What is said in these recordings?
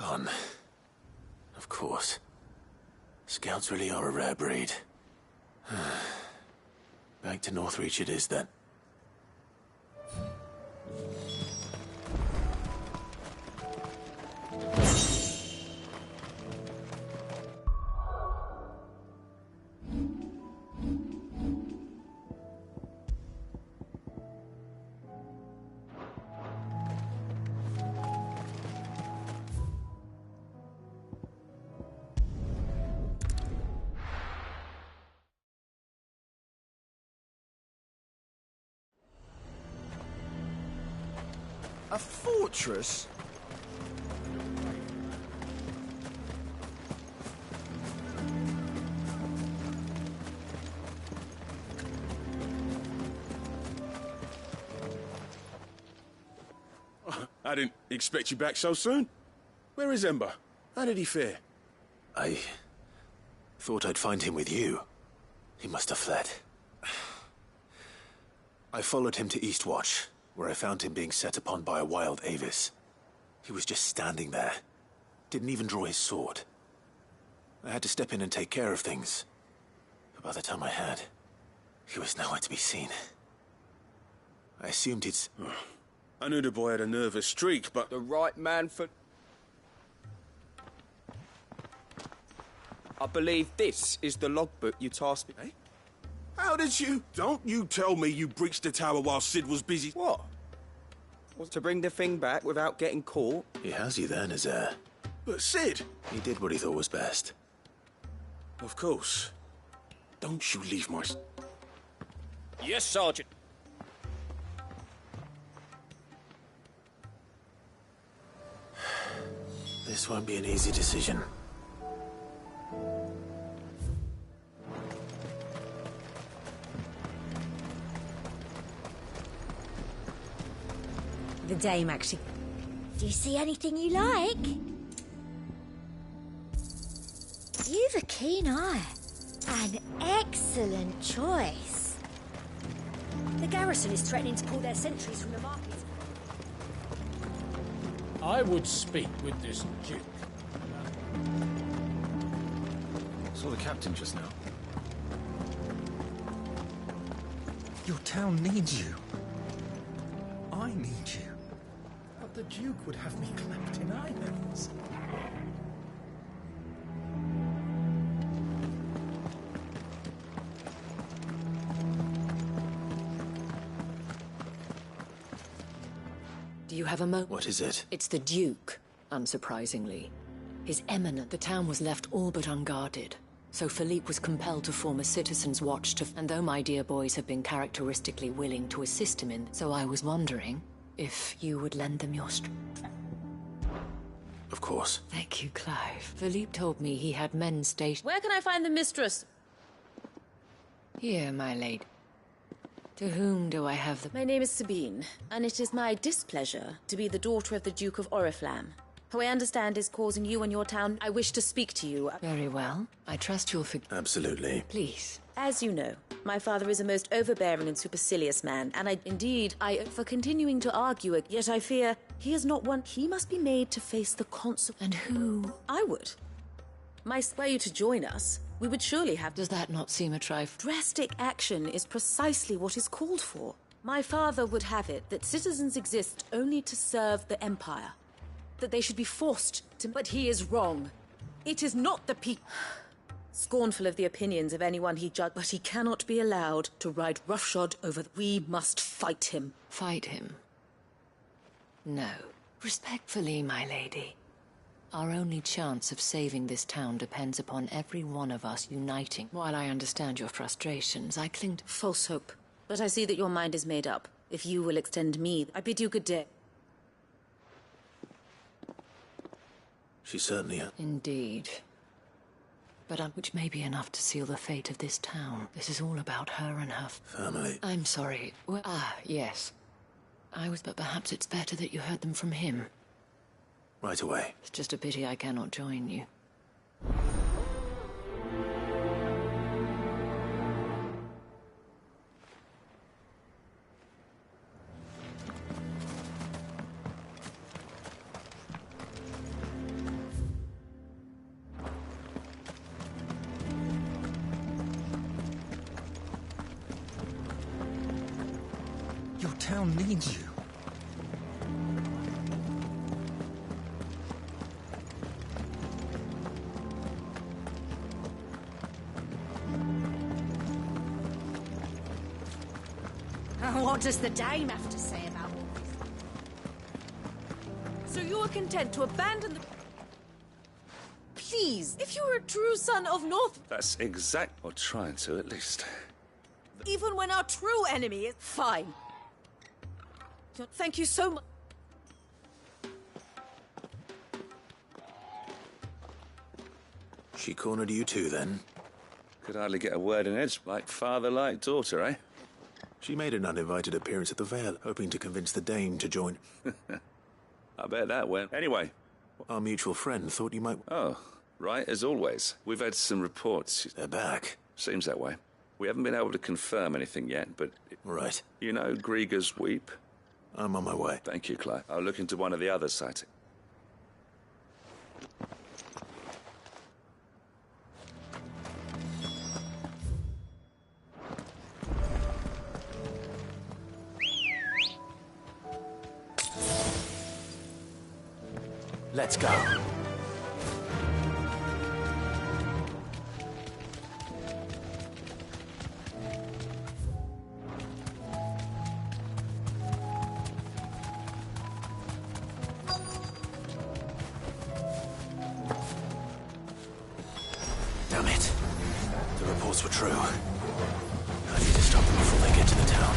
fun. Of course. Scouts really are a rare breed. Back to Northreach it is, then. A fortress? I didn't expect you back so soon. Where is Ember? How did he fare? I thought I'd find him with you. He must have fled. I followed him to Eastwatch, where I found him being set upon by a wild Avis. He was just standing there. Didn't even draw his sword. I had to step in and take care of things. But by the time I had, he was nowhere to be seen. I assumed he'd... I knew the boy had a nervous streak, but... The right man for... I believe this is the logbook you tasked me... Eh? How did you... Don't you tell me you breached the tower while Sid was busy... What? Was to bring the thing back without getting caught? He has you there, Nazaire. But Sid... He did what he thought was best. Of course. Don't you leave my... Yes, Sergeant. This won't be an easy decision. The dame, actually. Do you see anything you like? You've a keen eye. An excellent choice. The garrison is threatening to pull their sentries from the market. I would speak with this duke. Saw the captain just now. Your town needs you. I need you. But the duke would have me clapped in irons. Do you have a moment? What is it? It's the Duke, unsurprisingly. His Eminence. The town was left all but unguarded, so Philippe was compelled to form a citizen's watch to... And though my dear boys have been characteristically willing to assist him in... So I was wondering if you would lend them your strength. Of course. Thank you, Clive. Philippe told me he had men stationed... Where can I find the mistress? Here, my lady. To whom do I have the... My name is Sabine, and it is my displeasure to be the daughter of the Duke of Oriflamme, who I understand is causing you and your town... I wish to speak to you. Very well. I trust you'll forgive... Absolutely. Please. As you know, my father is a most overbearing and supercilious man, and I for continuing to argue, yet I fear he is not one... He must be made to face the consequences. And who? I would. Were you to join us, we would surely have... Does that not seem a trifle? Drastic action is precisely what is called for. My father would have it that citizens exist only to serve the Empire. That they should be forced to... But he is wrong. It is not the people... Scornful of the opinions of anyone he judged, but he cannot be allowed to ride roughshod over... We must fight him. Fight him? No. Respectfully, my lady. Our only chance of saving this town depends upon every one of us uniting. While I understand your frustrations, I cling to... False hope. But I see that your mind is made up. If you will extend me, I bid you good day. She certainly... Indeed. But which may be enough to seal the fate of this town. This is all about her and her... Family. I'm sorry. Well, yes. But perhaps it's better that you heard them from him. Right away. It's just a pity I cannot join you. town needs you. What does the dame have to say about all this? So you are content to abandon the... Please, if you were a true son of North... That's exact... or trying to, at least. Even when our true enemy is... Fine. Thank you so much. She cornered you too, then? Could hardly get a word in edge, like father, like daughter, eh? She made an uninvited appearance at the Vale, hoping to convince the dame to join. I bet that went. Anyway. Our mutual friend thought you might... Oh, right, as always. We've had some reports. They're back. Seems that way. We haven't been able to confirm anything yet, but... Right. You know Grieger's Weep? I'm on my way. Thank you, Clive. I'll look into one of the other sites. Let's go. Damn it. The reports were true. I need to stop them before they get to the town.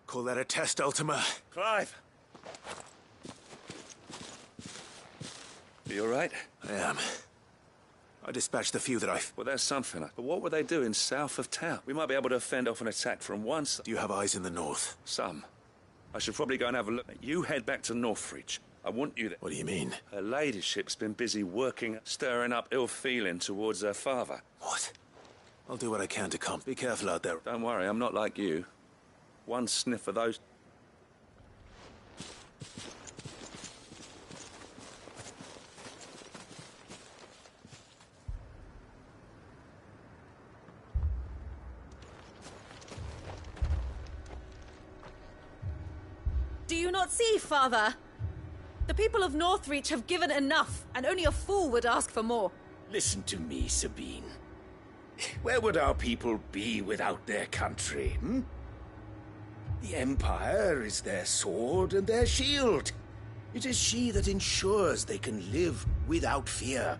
Call that a test, Ultima? Clive! You all right? I am. I dispatched the few that I... Well, there's something. But what were they doing south of town? We might be able to fend off an attack from one side. Do you have eyes in the north? Some. I should probably go and have a look. You head back to Northreach. I want you there. What do you mean? Her ladyship's been busy working, stirring up ill feeling towards her father. What? I'll do what I can to calm. Be careful out there. Don't worry, I'm not like you. One sniff of those... Do you not see, Father? The people of Northreach have given enough, and only a fool would ask for more. Listen to me, Sabine. Where would our people be without their country, The Empire is their sword and their shield. It is she that ensures they can live without fear.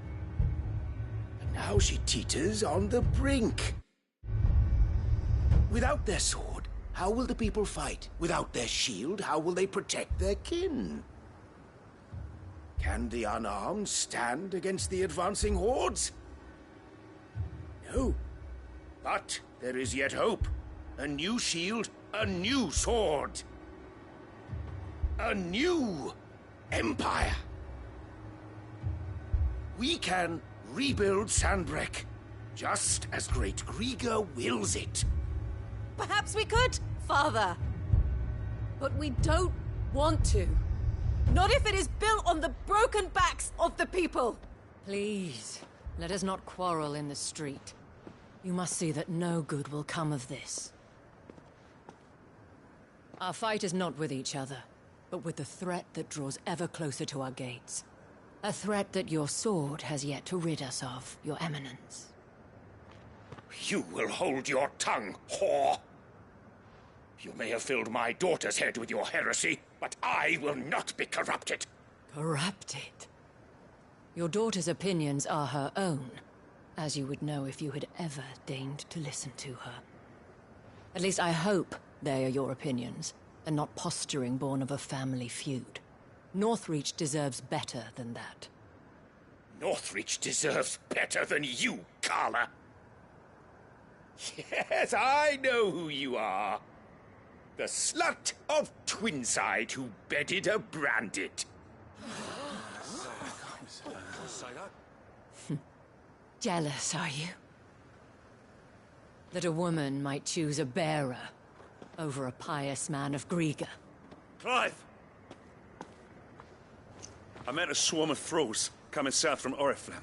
And now she teeters on the brink. Without their sword, how will the people fight? Without their shield, how will they protect their kin? Can the unarmed stand against the advancing hordes? No. But there is yet hope. A new shield, a new sword. A new empire. We can rebuild Sandbreck, just as great Grieger wills it. Perhaps we could, Father. But we don't want to. Not if it is built on the broken backs of the people. Please, let us not quarrel in the street. You must see that no good will come of this. Our fight is not with each other. but with the threat that draws ever closer to our gates. A threat that your sword has yet to rid us of, Your Eminence. You will hold your tongue, whore! You may have filled my daughter's head with your heresy, but I will not be corrupted. Corrupted? Your daughter's opinions are her own, as you would know if you had ever deigned to listen to her. At least I hope they are your opinions, and not posturing born of a family feud. Northreach deserves better than that. Northreach deserves better than you, Carla. Yes, I know who you are. The slut of Twinside who bedded a Branded. Jealous, are you? That a woman might choose a bearer over a pious man of Griga. Clive! I met a swarm of thralls coming south from Oriflamme.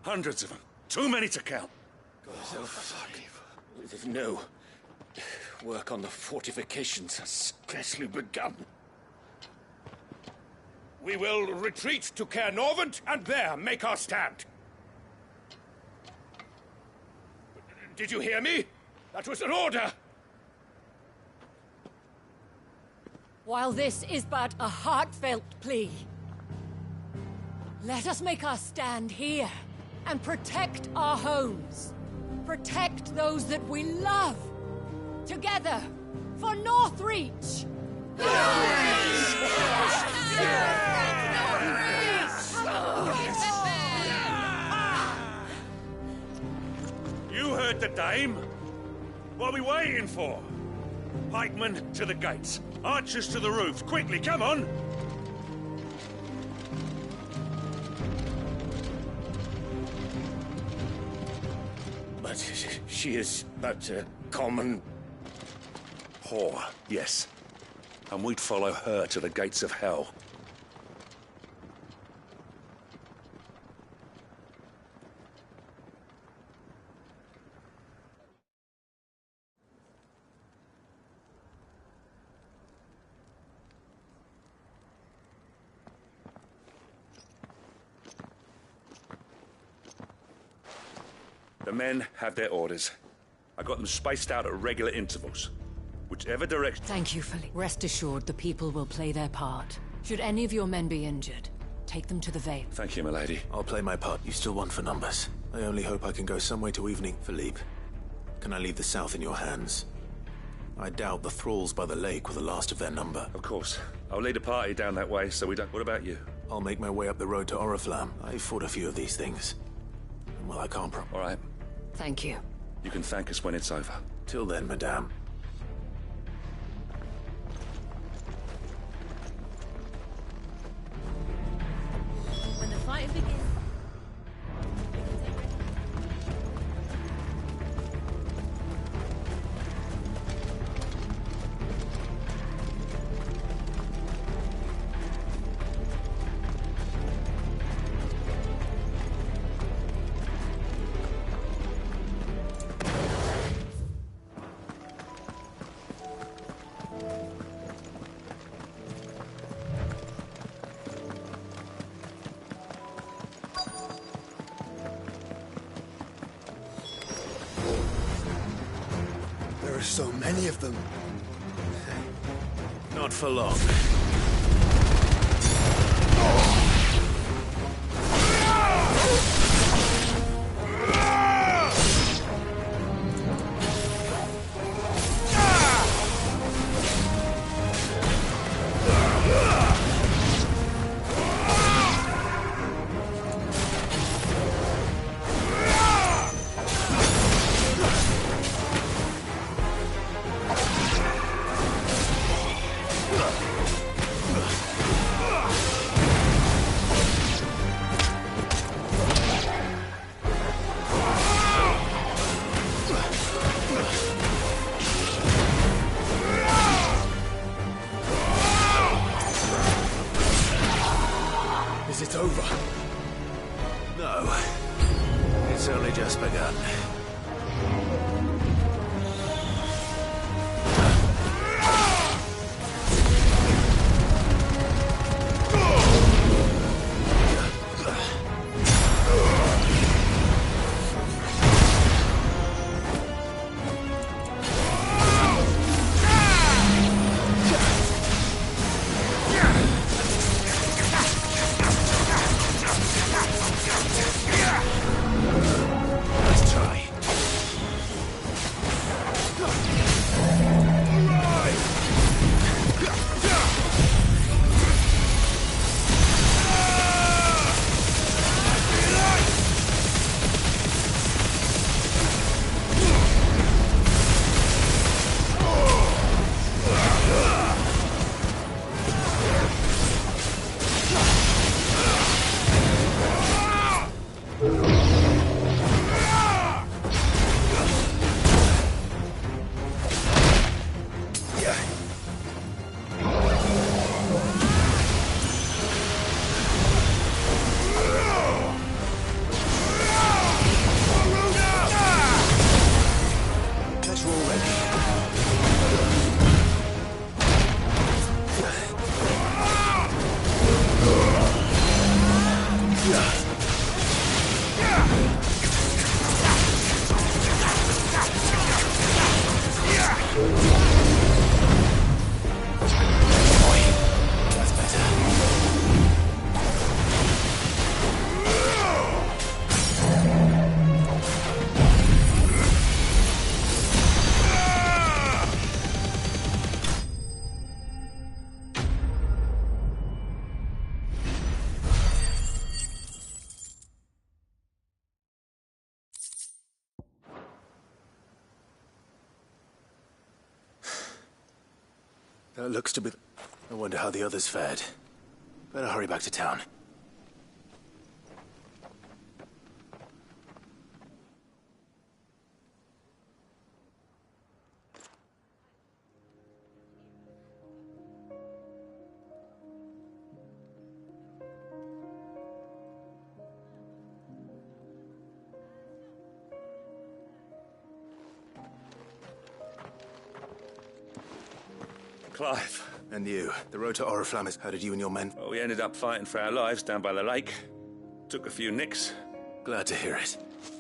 Hundreds of them. Too many to count. No. Work on the fortifications has scarcely begun. We will retreat to Caer Norvent and there make our stand. Did you hear me? That was an order! While this is but a heartfelt plea, let us make our stand here and protect our homes. Protect those that we love. Together, for Northreach! You heard the dame. What are we waiting for? Pikemen to the gates. Archers to the roofs. Quickly, come on! But she is but a common... whore, yes. And we'd follow her to the gates of hell. The men have their orders. I got them spaced out at regular intervals. Whichever direction... Thank you, Philippe. Rest assured the people will play their part. Should any of your men be injured, take them to the Vale. Thank you, milady. I'll play my part. You still want for numbers. I only hope I can go some way to evening. Philippe, can I leave the south in your hands? I doubt the thralls by the lake were the last of their number. Of course. I'll lead a party down that way so we don't... What about you? I'll make my way up the road to Oriflamme. I've fought a few of these things. Well, I can't All right. Thank you. You can thank us when it's over. Till then, madame. When the fight begins... There are so many of them. Not for long. Is it over? No. It's only just begun. That looks to be... I wonder how the others fared. Better hurry back to town. Clive. And you, the road to Oriflamme, how did you and your men... Well, we ended up fighting for our lives down by the lake. Took a few nicks. Glad to hear it.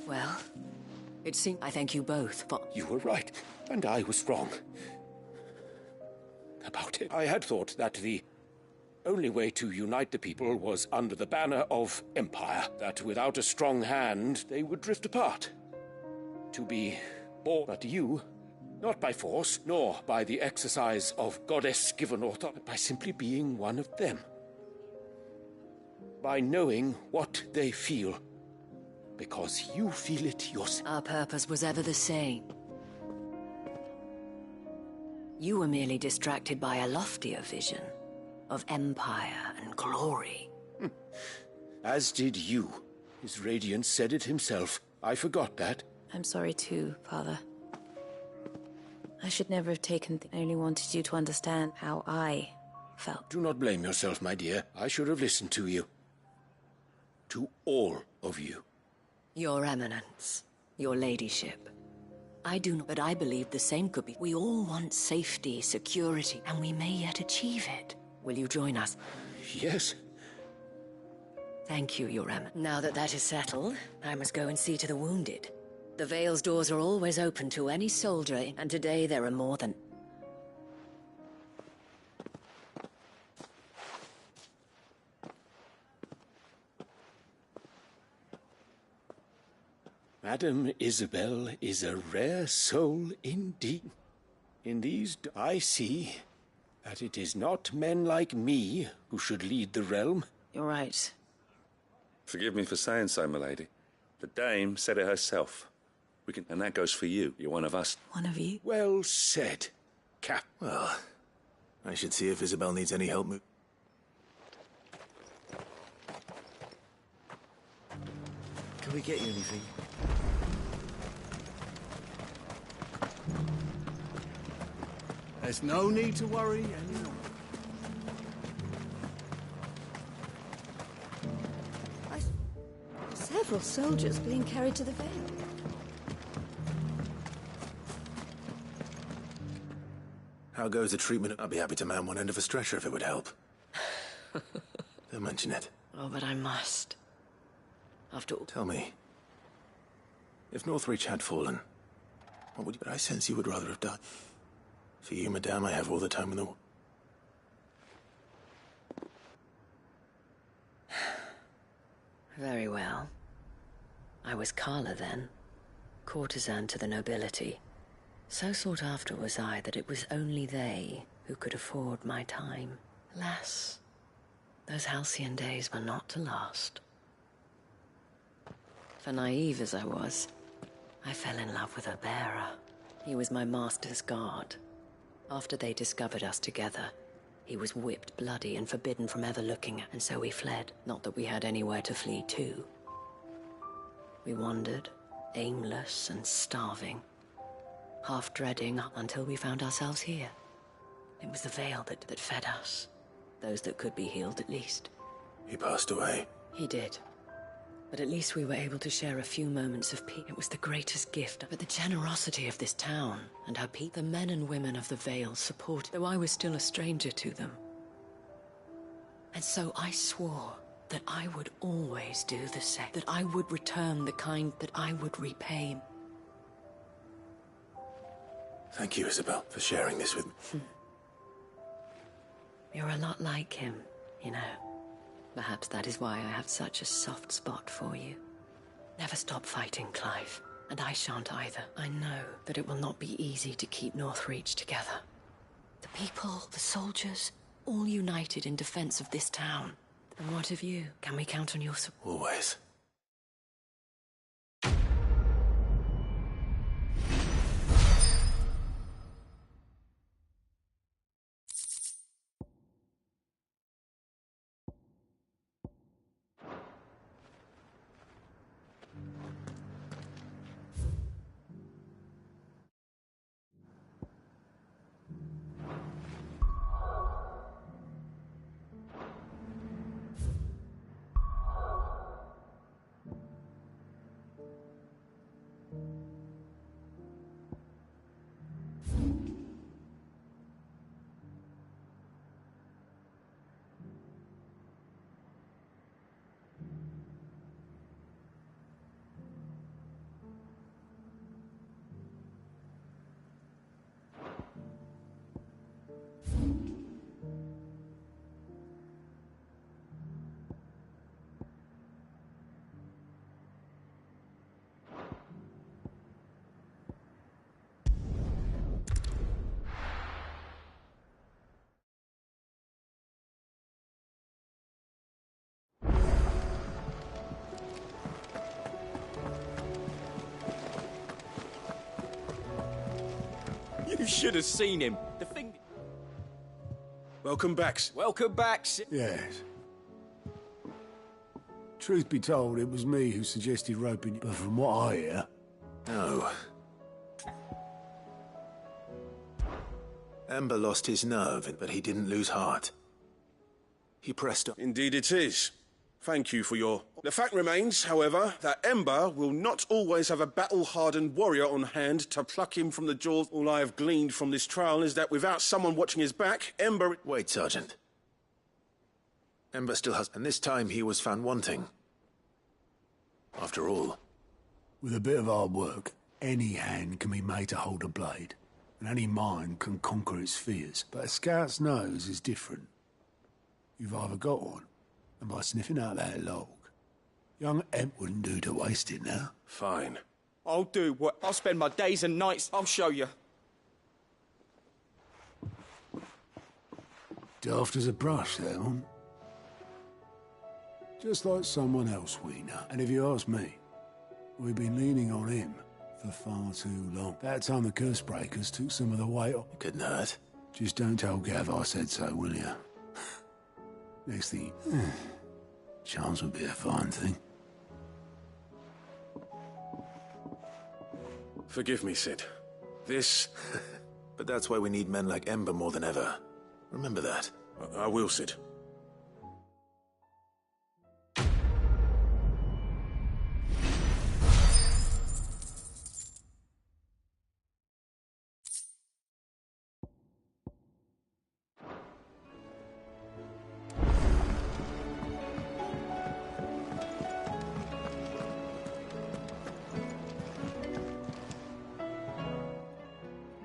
Well, it seems I thank you both for... You were right, and I was wrong. About it. I had thought that the only way to unite the people was under the banner of Empire, that without a strong hand, they would drift apart. To be born, but you... Not by force, nor by the exercise of goddess-given authority, but by simply being one of them. By knowing what they feel, because you feel it yourself. Our purpose was ever the same. You were merely distracted by a loftier vision of empire and glory. As did you. His radiance said it himself. I forgot that. I'm sorry too, Father. I should never have taken... I only wanted you to understand how I felt. Do not blame yourself, my dear. I should have listened to you. To all of you. Your Eminence, your ladyship. I do not, but I believe the same could be. We all want safety, security, and we may yet achieve it. Will you join us? Yes. Thank you, Your Eminence. Now that that is settled, I must go and see to the wounded. The Vale's doors are always open to any soldier, and today there are more than... Madame Isabel is a rare soul indeed. In these I see that it is not men like me who should lead the realm. You're right. Forgive me for saying so, my lady. The dame said it herself. We can, and that goes for you. You're one of us. One of you? Well said, Cap. Well, I should see if Isabel needs any help. Can we get you anything? There's no need to worry anymore. Several soldiers being carried to the Vale. How goes the treatment? I'd be happy to man one end of a stretcher if it would help. Don't mention it. Oh, but I must. After all... Tell me, if Northreach had fallen, what would you... But I sense you would rather have died. For you, madame, I have all the time in the world. Very well. I was Carla then, courtesan to the nobility. So sought after was I that it was only they who could afford my time. Alas, those halcyon days were not to last. For naive as I was, I fell in love with a bearer. He was my master's guard. After they discovered us together, he was whipped bloody and forbidden from ever looking at, and so we fled. Not that we had anywhere to flee to. We wandered, aimless and starving, half dreading until we found ourselves here. It was the Vale that fed us, those that could be healed at least. He passed away. He did. But at least we were able to share a few moments of peace. It was the greatest gift. But the generosity of this town and her people, the men and women of the Vale supported, though I was still a stranger to them. And so I swore that I would always do the same, that I would return the kind, that I would repay. Thank you, Isabel, for sharing this with me. You're a lot like him, you know. Perhaps that is why I have such a soft spot for you. Never stop fighting, Clive. And I shan't either. I know that it will not be easy to keep Northreach together. The people, the soldiers, all united in defense of this town. And what of you? Can we count on your support? Always. should have seen him. The thing... Welcome back. Welcome back, Yes. Truth be told, it was me who suggested roping you, but from what I hear... No. Ember lost his nerve, but he didn't lose heart. He pressed on. Indeed it is. Thank you for your... The fact remains, however, that Ember will not always have a battle-hardened warrior on hand to pluck him from the jaws. All I have gleaned from this trial is that without someone watching his back, Ember... Wait, Sergeant. Ember still has... And this time he was found wanting. After all. With a bit of hard work, any hand can be made to hold a blade, and any mind can conquer its fears. But a scout's nose is different. You've either got one, and by sniffing out that log, young Emp wouldn't do to waste it now. Fine. I'll do what... I'll spend my days and nights. I'll show you. Daft as a brush, that one. Just like someone else we know. And if you ask me, we've been leaning on him for far too long. That time the curse breakers took some of the weight off. It couldn't hurt. Just don't tell Gav I said so, will you? Next thing, charms would be a fine thing. Forgive me, Sid. This... But that's why we need men like Ember more than ever. Remember that. I will, Sid.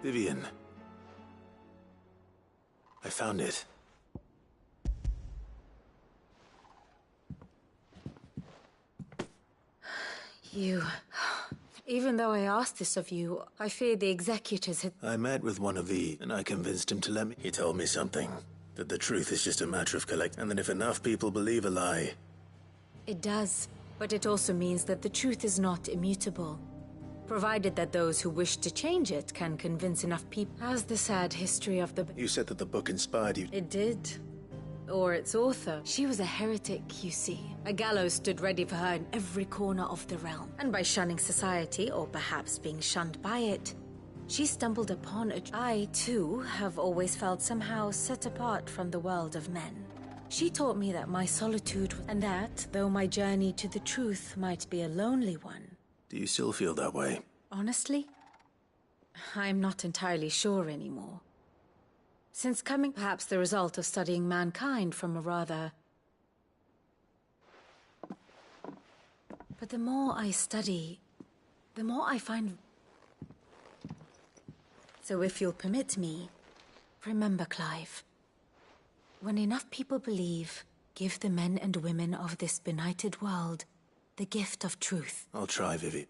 Vivian. I found it. You... Even though I asked this of you, I fear the executors had... I met with one of the... and I convinced him to let me... He told me something. That the truth is just a matter of collect... And that if enough people believe a lie... It does. But it also means that the truth is not immutable. Provided that those who wish to change it can convince enough people. As the sad history of the... You said that the book inspired you. It did. Or its author. She was a heretic, you see. A gallows stood ready for her in every corner of the realm. And by shunning society, or perhaps being shunned by it, she stumbled upon a... I, too, have always felt somehow set apart from the world of men. She taught me that my solitude... And that, though my journey to the truth might be a lonely one... Do you still feel that way? Honestly, I'm not entirely sure anymore. Since coming, perhaps the result of studying mankind from a rather... But the more I study, the more I find... So if you'll permit me, remember, Clive, when enough people believe, give the men and women of this benighted world the gift of truth. I'll try, Vivi.